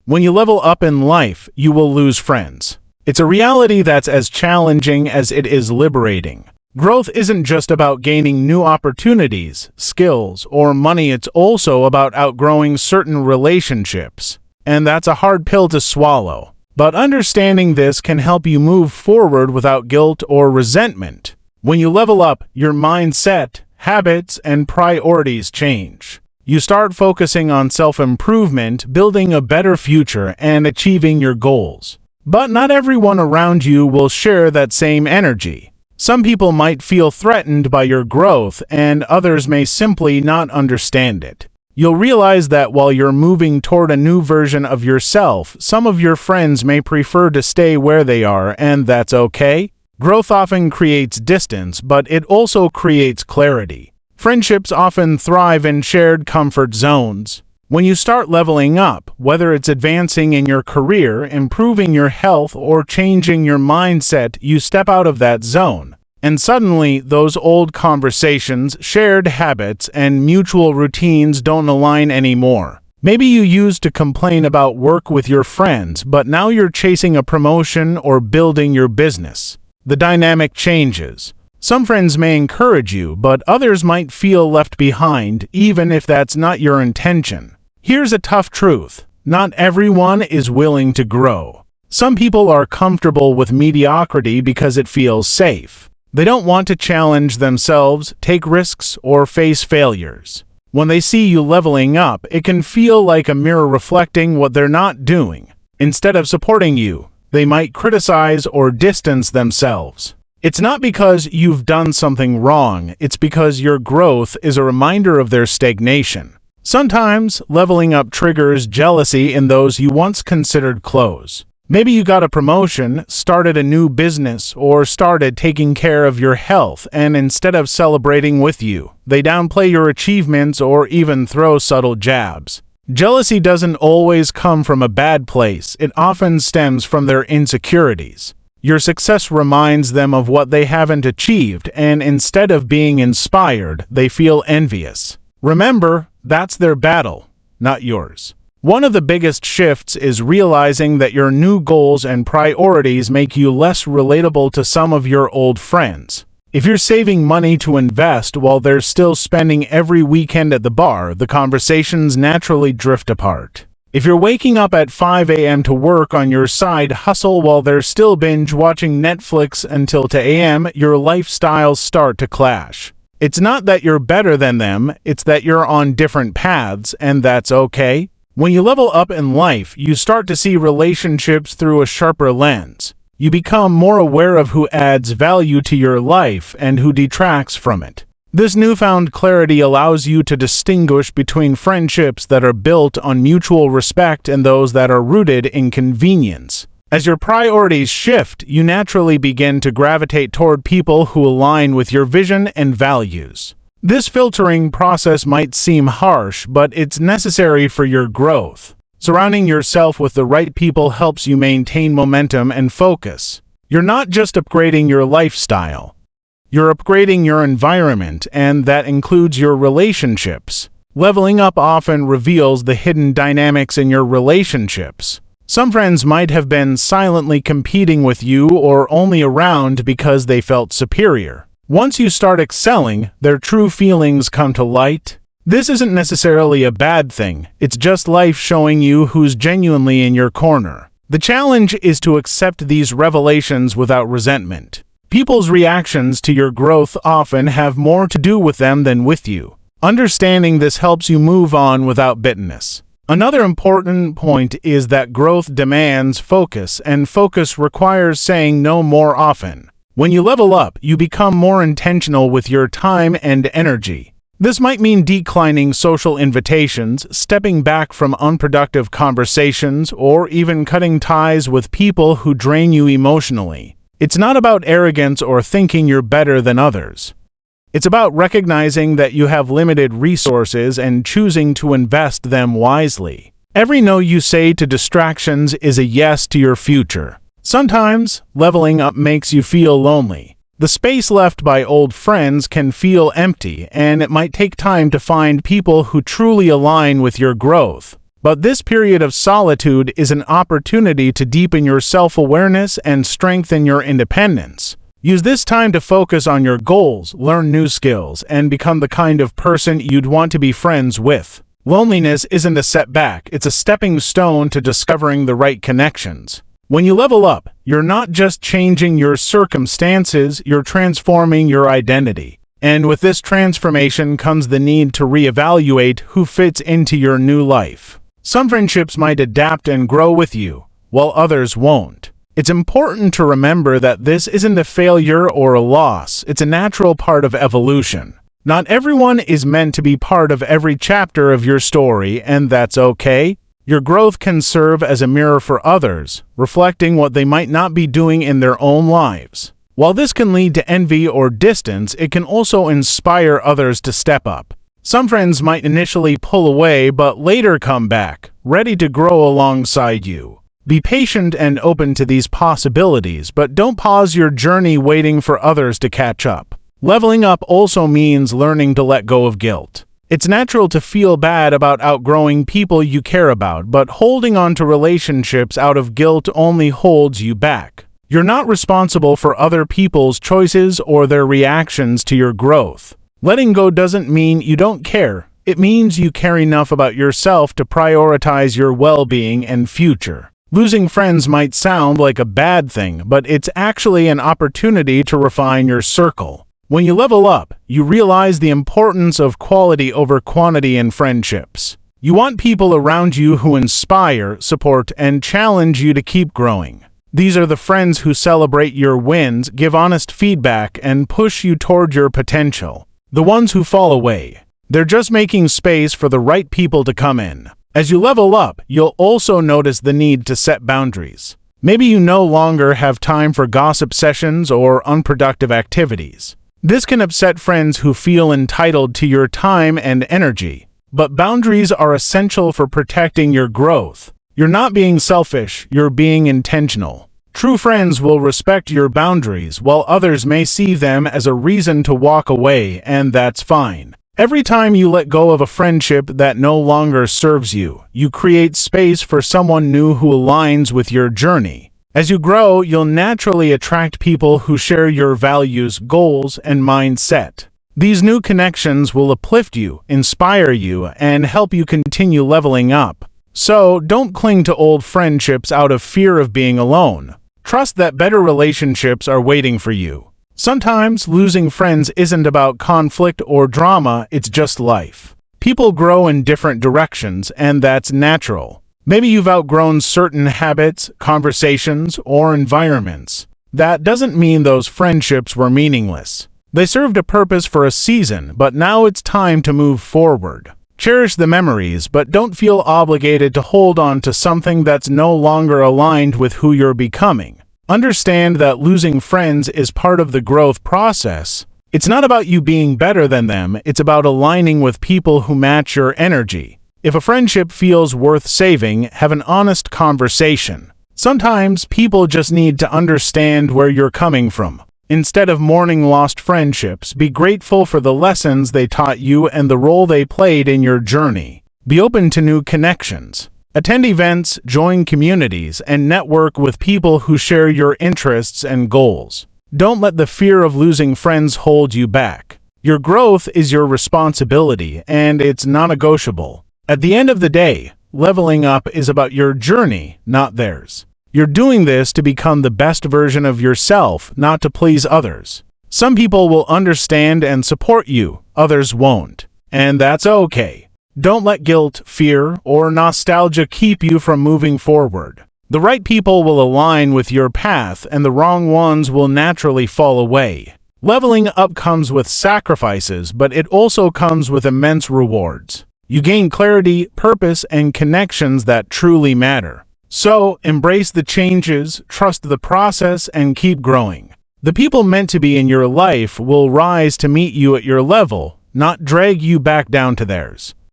When you level up in life, you will lose friends. It's a reality that's as challenging as it is liberating. Growth isn't just about gaining new opportunities, skills, or money, it's also about outgrowing certain relationships. And that's a hard pill to swallow. But understanding this can help you move forward without guilt or resentment. When you level up, your mindset, habits, and priorities change. You start focusing on self-improvement, building a better future, and achieving your goals. But not everyone around you will share that same energy. Some people might feel threatened by your growth, and others may simply not understand it. You'll realize that while you're moving toward a new version of yourself, some of your friends may prefer to stay where they are, and that's okay. Growth often creates distance, but it also creates clarity. Friendships often thrive in shared comfort zones. When you start leveling up, whether it's advancing in your career, improving your health, or changing your mindset, you step out of that zone. And suddenly, those old conversations, shared habits, and mutual routines don't align anymore. Maybe you used to complain about work with your friends, but now you're chasing a promotion or building your business. The dynamic changes. Some friends may encourage you, but others might feel left behind, even if that's not your intention. Here's a tough truth. Not everyone is willing to grow. Some people are comfortable with mediocrity because it feels safe. They don't want to challenge themselves, take risks, or face failures. When they see you leveling up, it can feel like a mirror reflecting what they're not doing. Instead of supporting you, they might criticize or distance themselves. It's not because you've done something wrong, it's because your growth is a reminder of their stagnation. Sometimes, leveling up triggers jealousy in those you once considered close. Maybe you got a promotion, started a new business, or started taking care of your health, and instead of celebrating with you, they downplay your achievements or even throw subtle jabs. Jealousy doesn't always come from a bad place, it often stems from their insecurities. Your success reminds them of what they haven't achieved, and instead of being inspired, they feel envious. Remember, that's their battle, not yours. One of the biggest shifts is realizing that your new goals and priorities make you less relatable to some of your old friends. If you're saving money to invest while they're still spending every weekend at the bar, the conversations naturally drift apart. If you're waking up at 5 a.m. to work on your side hustle while they're still binge watching Netflix until 2 a.m., your lifestyles start to clash. It's not that you're better than them, it's that you're on different paths, and that's okay. When you level up in life, you start to see relationships through a sharper lens. You become more aware of who adds value to your life and who detracts from it. This newfound clarity allows you to distinguish between friendships that are built on mutual respect and those that are rooted in convenience. As your priorities shift, you naturally begin to gravitate toward people who align with your vision and values. This filtering process might seem harsh, but it's necessary for your growth. Surrounding yourself with the right people helps you maintain momentum and focus. You're not just upgrading your lifestyle. You're upgrading your environment, and that includes your relationships. Leveling up often reveals the hidden dynamics in your relationships. Some friends might have been silently competing with you or only around because they felt superior. Once you start excelling, their true feelings come to light. This isn't necessarily a bad thing, it's just life showing you who's genuinely in your corner. The challenge is to accept these revelations without resentment. People's reactions to your growth often have more to do with them than with you. Understanding this helps you move on without bitterness. Another important point is that growth demands focus, and focus requires saying no more often. When you level up, you become more intentional with your time and energy. This might mean declining social invitations, stepping back from unproductive conversations, or even cutting ties with people who drain you emotionally. It's not about arrogance or thinking you're better than others. It's about recognizing that you have limited resources and choosing to invest them wisely. Every no you say to distractions is a yes to your future. Sometimes, leveling up makes you feel lonely. The space left by old friends can feel empty, and it might take time to find people who truly align with your growth. But this period of solitude is an opportunity to deepen your self-awareness and strengthen your independence. Use this time to focus on your goals, learn new skills, and become the kind of person you'd want to be friends with. Loneliness isn't a setback, it's a stepping stone to discovering the right connections. When you level up, you're not just changing your circumstances, you're transforming your identity. And with this transformation comes the need to reevaluate who fits into your new life. Some friendships might adapt and grow with you, while others won't. It's important to remember that this isn't a failure or a loss, it's a natural part of evolution. Not everyone is meant to be part of every chapter of your story, and that's okay. Your growth can serve as a mirror for others, reflecting what they might not be doing in their own lives. While this can lead to envy or distance, it can also inspire others to step up. Some friends might initially pull away, but later come back, ready to grow alongside you. Be patient and open to these possibilities, but don't pause your journey waiting for others to catch up. Leveling up also means learning to let go of guilt. It's natural to feel bad about outgrowing people you care about, but holding on to relationships out of guilt only holds you back. You're not responsible for other people's choices or their reactions to your growth. Letting go doesn't mean you don't care. It means you care enough about yourself to prioritize your well-being and future. Losing friends might sound like a bad thing, but it's actually an opportunity to refine your circle. When you level up, you realize the importance of quality over quantity in friendships. You want people around you who inspire, support, and challenge you to keep growing. These are the friends who celebrate your wins, give honest feedback, and push you toward your potential. The ones who fall away, they're just making space for the right people to come in. As you level up, you'll also notice the need to set boundaries. Maybe you no longer have time for gossip sessions or unproductive activities. This can upset friends who feel entitled to your time and energy, but boundaries are essential for protecting your growth. You're not being selfish, you're being intentional. True friends will respect your boundaries, while others may see them as a reason to walk away, and that's fine. Every time you let go of a friendship that no longer serves you, you create space for someone new who aligns with your journey. As you grow, you'll naturally attract people who share your values, goals, and mindset. These new connections will uplift you, inspire you, and help you continue leveling up. So, don't cling to old friendships out of fear of being alone. Trust that better relationships are waiting for you. Sometimes losing friends isn't about conflict or drama, it's just life. People grow in different directions, and that's natural. Maybe you've outgrown certain habits, conversations, or environments. That doesn't mean those friendships were meaningless. They served a purpose for a season, but now it's time to move forward. Cherish the memories, but don't feel obligated to hold on to something that's no longer aligned with who you're becoming. Understand that losing friends is part of the growth process. It's not about you being better than them, it's about aligning with people who match your energy. If a friendship feels worth saving, have an honest conversation. Sometimes people just need to understand where you're coming from. Instead of mourning lost friendships, be grateful for the lessons they taught you and the role they played in your journey. Be open to new connections. Attend events, join communities, and network with people who share your interests and goals. Don't let the fear of losing friends hold you back. Your growth is your responsibility, and it's non-negotiable. At the end of the day, leveling up is about your journey, not theirs. You're doing this to become the best version of yourself, not to please others. Some people will understand and support you, others won't. And that's okay. Don't let guilt, fear, or nostalgia keep you from moving forward. The right people will align with your path, and the wrong ones will naturally fall away. Leveling up comes with sacrifices, but it also comes with immense rewards. You gain clarity, purpose, and connections that truly matter. So, embrace the changes, trust the process, and keep growing. The people meant to be in your life will rise to meet you at your level, not drag you back down to theirs.